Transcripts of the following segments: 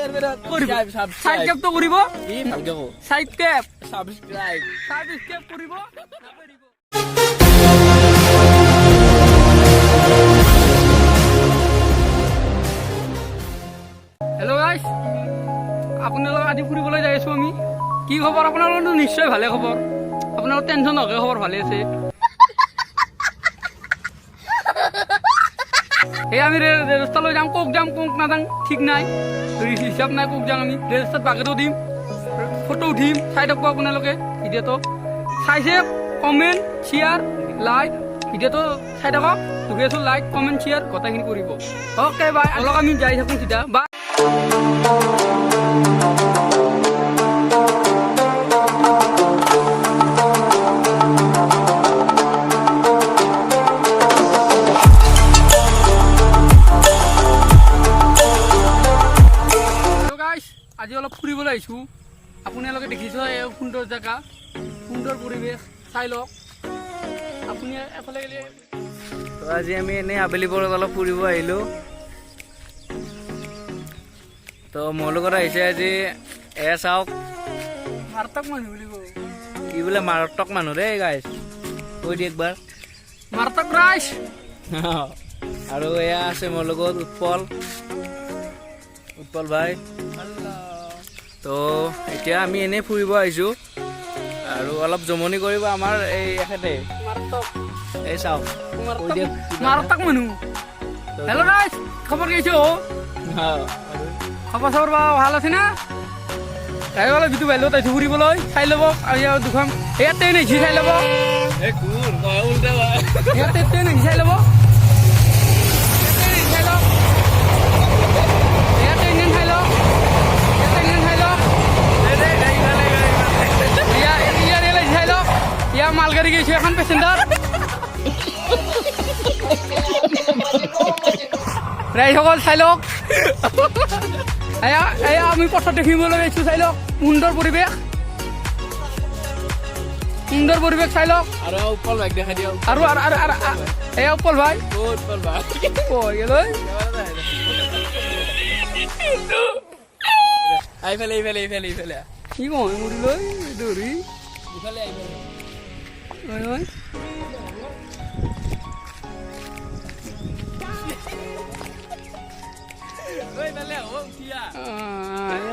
Subscribe তো কৰিব কি ভালকে কও সাবস্ক্ৰাইব সাবস্ক্ৰাইব কৰিব হেল্ল' গাইছ আপোনালোক আজি ফুৰিবলৈ যাই আছো আমি কি খবৰ আপোনালোকৰতো নিশ্চয় ভালে খবৰ আপোনালোকৰ টেনশ্যন নকৰে খবৰ ভালে আছে এই আমি ৰেজিষ্টাৰলৈ যাম কোক নাযাম ঠিক নাই হিচাপ নাই কোক যাম আমি ৰেজিষ্টাৰত বাকেটো দিম ফটো উঠিম চাই থাকব আপোনালোকে ভিডিঅ'টো চাইছে কমেণ্ট শ্বেয়াৰ লাইক ভিডিঅ'টো চাই থাকক গৈ আছো লাইক কমেণ্ট শ্বেয়াৰ গোটেইখিনি কৰিব অ'কে বাই অলপ আমি যাই থাকোঁ চিধা বাই আজি অলপ ফুৰিবলৈ আহিছোঁ আপোনালোকে দেখিছে এই সুন্দৰ জেগা সুন্দৰ পৰিৱেশ চাই লওক আপুনি এফালে গ'লে আজি আমি এনেই আবেলি পৰত অলপ ফুৰিব আহিলোঁ তো মোৰ লগত আহিছে আজি চাওক মাৰাত্মক মানুহ বুলি কওঁ কি বোলে মাৰাত্মক মানুহ দেই গাইছ কৈ দি একবাৰ মাৰাত্মক ৰাইজ আৰু এয়া আছে মোৰ লগত উৎপল ভাই তো এতিয়া আমি এনেই ফুৰিব আহিছোঁ আৰু অলপ জমনি কৰিব আমাৰ এই এখেতে এই চাওক মাৰাত্মক মানুহ হেল্ল' ৰাইজ খবৰ কৈছে খবৰ চবৰ ভাল আছে না তাই অলপ যিটো বাইলত আহিছোঁ ফুৰিবলৈ চাই ল'ব আৰু দুখন ইয়াতে নেকি চাই ল'ব ইয়াতে নেকি চাই ল'ব মালগাড়ি গেছে এখন প্যাসেঞ্জার রাইজ সকল চাই লওক আমি পথত দেখিবলৈ গৈছো চাই লওক সুন্দৰ পৰিৱেশ চাই লওক আৰু উৎপল ভাইক দেখাই দিয়ক আৰু উৎপল ভাই কৈ গেল ইফালে কি কয় মৰিলৈ দৌৰি ইফালে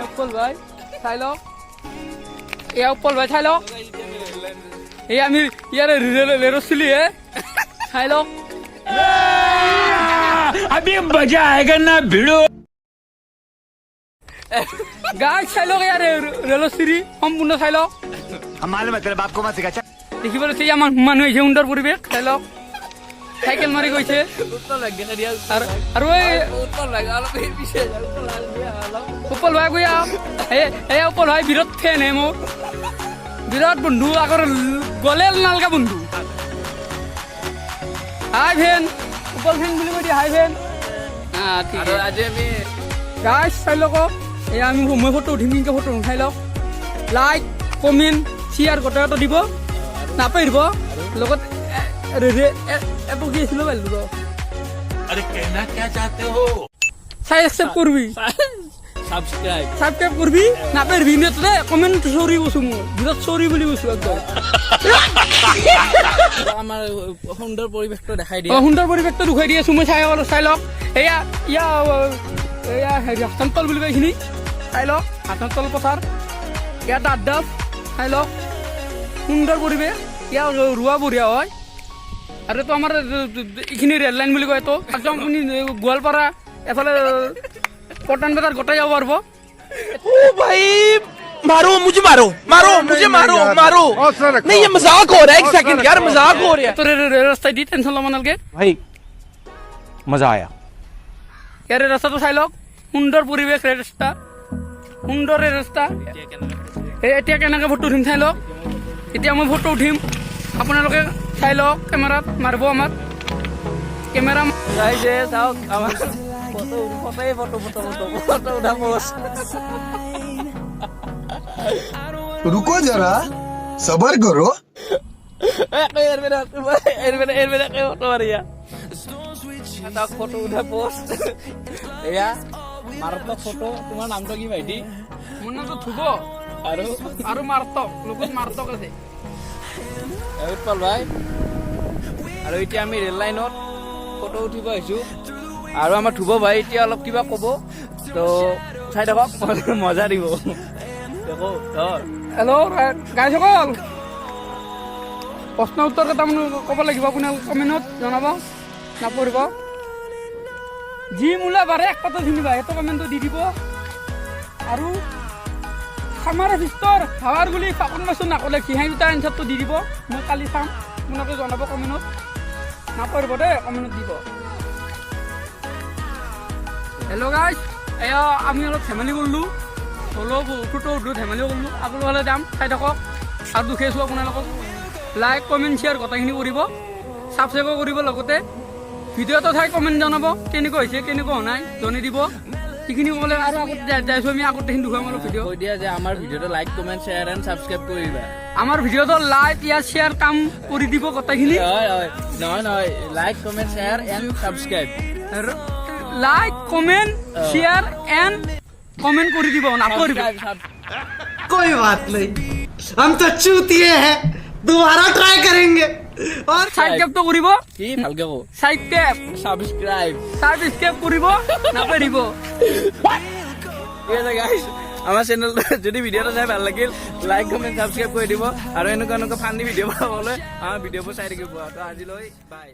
উৎপল ভাই চাই লওক উৎপল ভাই চাই লওক এই আমি ইয়াৰে ৰেৰচিলি হে চাই লওক अभी मजा आएगा ना भिड़ो গাছ চাই লওক ইয়াৰ ৰেলচিৰি সম্পূৰ্ণ চাই লওক हमारे मतलब आपको मत सिखा দেখিবলৈ চাই আমাৰ মানুহ আহিছে সুন্দৰ পৰিৱেশ চাই লওক চাইকেল মাৰি গৈছে উৎপল ভাইক দেখাই দিয়ক আৰু এই উৎপল ভাইক অলপ পিছে উৎপল ভাই গৈ এই উৎপল ভাই বিৰাট ফেন হে মোৰ বিৰাট বন্ধু আগৰ গলে নালগা বন্ধু হাই ফেন উৎপল ফেন বুলি কৈ দিয়ে হাই ফেন ঠিক আৰু আজি আমি গাছ চাই লওক এই আমি মই ফটো উঠিম কিন্তু ফটো উঠাই লওক লাইক কমেণ্ট শ্বেয়াৰ গোটেই দিব নাপাহৰিব লগত এটো কি আছিলো বাইলো अरे कहना क्या चाहते हो চাই একচেপ্ট কৰবি সাবস্ক্ৰাইব কৰবি নাপাহৰিবি নেটে কমেণ্ট চৰি কৈছোঁ মোৰ বিৰাট চৰি বুলি কৈছোঁ একদম আমাৰ সুন্দৰ পৰিৱেশটো দেখাই দিয়ে সুন্দৰ পৰিৱেশটো দেখুৱাই দি আছোঁ মই চাই লওক এয়া হেৰি হাতন্তল বুলি কয় এইখিনি চাই লওক হাতন্তল পথাৰ ইয়াত আড্ডা চাই লওক সুন্দৰ পৰিৱেশ ইয়াৰ ৰোৱা বঢ়িয়া হয় আৰু এইটো আমাৰ এইখিনি ৰেল লাইন বুলি কয় এইটো একদম আপুনি গোৱালপাৰা এফালে পটন বজাৰ গোটাই যাব পাৰিব भाई मारो मुझे मारो नहीं ये मजाक हो रहा है एक सेकंड यार मजाक हो रहा है তো ৰাস্তাই দি টেনশ্যন ল'ব নালাগে भाई मजा आया ইয়াৰে ৰাস্তাটো চাই লওক সুন্দৰ পৰিৱেশ ৰাস্তা সুন্দৰ ৰাস্তা এতিয়া কেনেকৈ ফটো উঠিম চাই লওক এতিয়া মই ফটো উঠিম আপোনালোকে চাই লওক কেমেৰাত মাৰিব আমাৰ কেমেৰা গাইছে চাওক আমাৰ ফটো উঠা পোষ্ট रुको जरा सबर करो ফটো উঠা পোষ্ট এয়া মাৰাত্মক ফটো। তোমাৰ নামটো কি ভাইটি? মোৰ নামটো ধুব আৰু আৰু মাৰ্তক, লগত মাৰ্তক আছে। উৎপল ভাই। আৰু এতিয়া আমি ৰেল লাইনত ফটো উঠিব আহিছোঁ। আৰু আমাৰ ধুব ভাই এতিয়া অলপ কিবা ক'ব, তো চাই থাকক, মজা দিব। দেখো ধৰ। হেল্ল' গাইসকল, প্ৰশ্ন উত্তৰ কেইটামান ক'ব লাগিব, আপোনালোকে কমেণ্টত জনাব নাপাহৰিব। যি মূলা বাৰে এক পাতো চিনিবা সেইটো কমেণ্টটো দি দিব। আৰু খামাৰ ফিষ্টৰ হাৱাৰ বুলি ফাকুন মাছো নাকলে সিহাই দুটা এনচাৰটো দি দিব। মই কালি চাম, আপোনালোকে জনাব কমেণ্টত নাপাহৰিব দেই, কমেণ্টত দিব। হেল্ল' গাইজ, এয়া আমি অলপ ধেমালি কৰিলোঁ, অলপ ফটো উঠো ধেমালিও কৰিলোঁ। আগলৈ যাম, চাই থাকক। আৰু দুখে আছোঁ আপোনালোকক। লাইক কমেণ্ট শ্বেয়াৰ গোটেইখিনি কৰিব, ছাবস্ক্ৰাইবো কৰিব। লগতে ভিডিঅ'টো চাই কমেণ্ট জনাব কেনেকুৱা হৈছে কেনেকুৱা হোৱা নাই জনাই দিব। সেইখিনি ক'লে আৰু আগত যাইছোঁ আমি, আগত সেইখিনি দেখুৱাম অলপ ভিডিঅ'। কৈ দিয়া যে আমাৰ ভিডিঅ'টো like comment share and subscribe কৰিবা। আমাৰ ভিডিঅ'টো লাইক ইয়াৰ শ্বেয়াৰ কাম কৰি দিব গোটেইখিনি। হয় নহয় নহয়, like comment share and subscribe. Like comment share and comment কৰি দিব নাপাহৰিব। कोई बात नहीं, हम तो चूतिए हैं, दोबारा ट्राई करेंगे। और ছাবস্ক্ৰাইবটো কৰিব, কি ভালকে কওঁ? ছাবস্ক্ৰাইব কৰিব নাপাহৰিব। ঠিক আছে গাইজ, আমাৰ চেনেলটো যদি ভিডিঅ'টো চাই ভাল লাগিল লাইক কমেণ্ট ছাবস্ক্ৰাইব কৰি দিব। আৰু এনেকুৱা ফানী ভিডিঅ' পাবলৈ আমাৰ ভিডিঅ'বোৰ চাই থাকিব। তো আজিলৈ বাই।